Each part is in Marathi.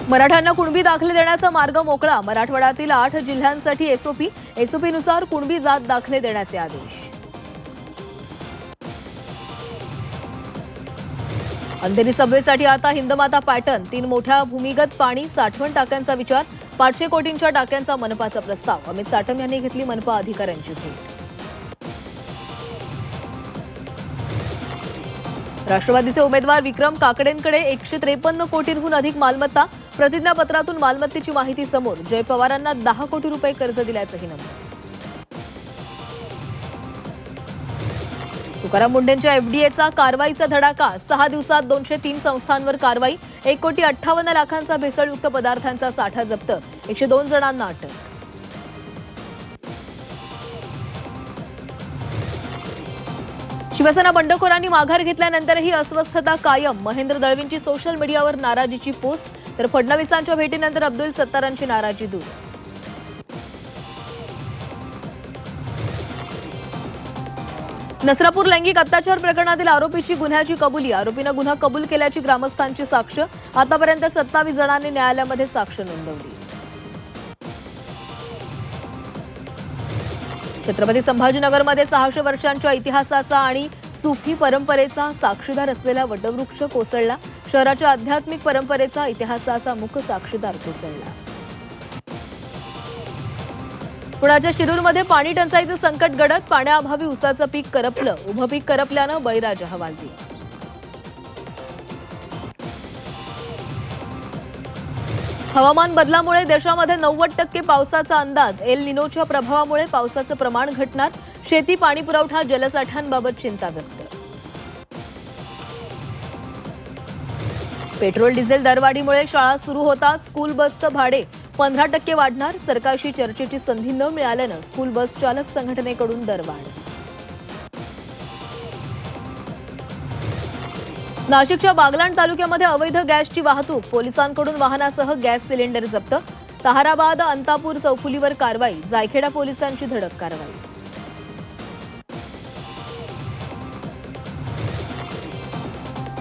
मराठ्यांना कुणबी दाखले देण्याचा मार्ग मोकळा. मराठवाड्यातील 8 जिल्ह्यांसाठी एसओपीनुसार कुणबी जात दाखले देण्याचे आदेश. अंधेरी सबवेसाठी आता हिंदमाता पॅटर्न. 3 मोठ्या भूमिगत पाणी साठवण टाक्यांचा विचार. 500 कोटींच्या टाक्यांचा मनपाचा प्रस्ताव. अमित साटम यांनी घेतली मनपा अधिकाऱ्यांची भेट. राष्ट्रवादीचे उमेदवार विक्रम काकडेंकडे 153 कोटींहून अधिक मालमत्ता. प्रतिज्ञापत्रातून मालमत्तेची माहिती समोर. जय पवारांना 10 कोटी रुपये कर्ज दिल्याचंही नमूद. तुकाराम मुंढेंच्या एफडीएचा कारवाईचा धडाका. 6 दिवसात 203 संस्थांवर कारवाई. 1,58 लाखांचा भेसळयुक्त पदार्थांचा साठा जप्त. 102 जणांना अटक. शिवसेना बंडखोरांनी माघार घेतल्यानंतरही अस्वस्थता कायम. महेंद्र दळवींची सोशल मीडियावर नाराजीची पोस्ट. तर फडणवीसांच्या भेटीनंतर अब्दुल सत्तारांची नाराजी दूर. नसरापूर लैंगिक अत्याचार प्रकरणातील आरोपीची गुन्ह्याची कबुली. आरोपीनं गुन्हा कबूल केल्याची ग्रामस्थांची साक्ष. आतापर्यंत 27 जणांनी न्यायालयामध्ये साक्ष नोंदवली. छत्रपती संभाजीनगरमध्ये 600 वर्षांच्या इतिहासाचा आणि सुफी परंपरेचा साक्षीदार असलेला वटवृक्ष कोसळला. शहराच्या आध्यात्मिक परंपरेचा इतिहासाचा मुख्य साक्षीदार कोसळला. पुण्याच्या शिरूरमध्ये पाणी टंचाईचं संकट गडद. पाण्याअभावी ऊसाचं पीक करपलं. उभं पीक करपल्यानं बळीराजा हवालदिल. हवामान बदलामुळे देशामध्ये 90% पावसाचा अंदाज. एल निनोच्या प्रभावामुळे पावसाचं प्रमाण घटणार. शेती, पाणी पुरवठा, जलसाठ्यांबाबत चिंता व्यक्त. पेट्रोल डिझेल दरवाढीमुळे शाळा सुरू होतात. स्कूल बसचं भाडे 15% वाढणार. सरकारशी चर्चेची संधी न मिळाल्यानं स्कूल बस चालक संघटनेकडून दरवाढ. नाशिकच्या बागलाण तालुक्यामध्ये अवैध गॅसची वाहतूक. पोलिसांकडून वाहनासह गॅस सिलेंडर जप्त. ताहाराबाद अंतापूर चौफुलीवर कारवाई. जायखेडा पोलिसांची धडक कारवाई.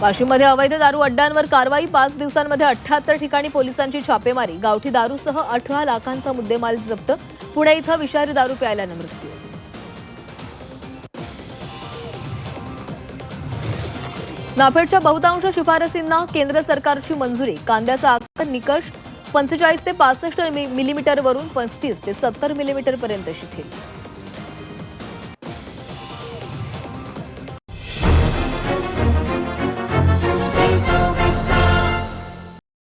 वाशिममध्ये अवैध दारू अड्ड्यांवर कारवाई. 5 दिवसांमध्ये 78 ठिकाणी पोलिसांची छापेमारी. गावठी दारूसह 18 लाखांचा मुद्देमाल जप्त. पुणे इथं विषारी दारू प्यायल्यानं मृत्यू. नाफेडच्या बहुतांश शिफारसींना केंद्र सरकारची मंजुरी. कांद्याचा आकार निकष 45 ते 65 मिलीमीटरवरून 35 ते 70 मिलीमीटरपर्यंत शिथिल.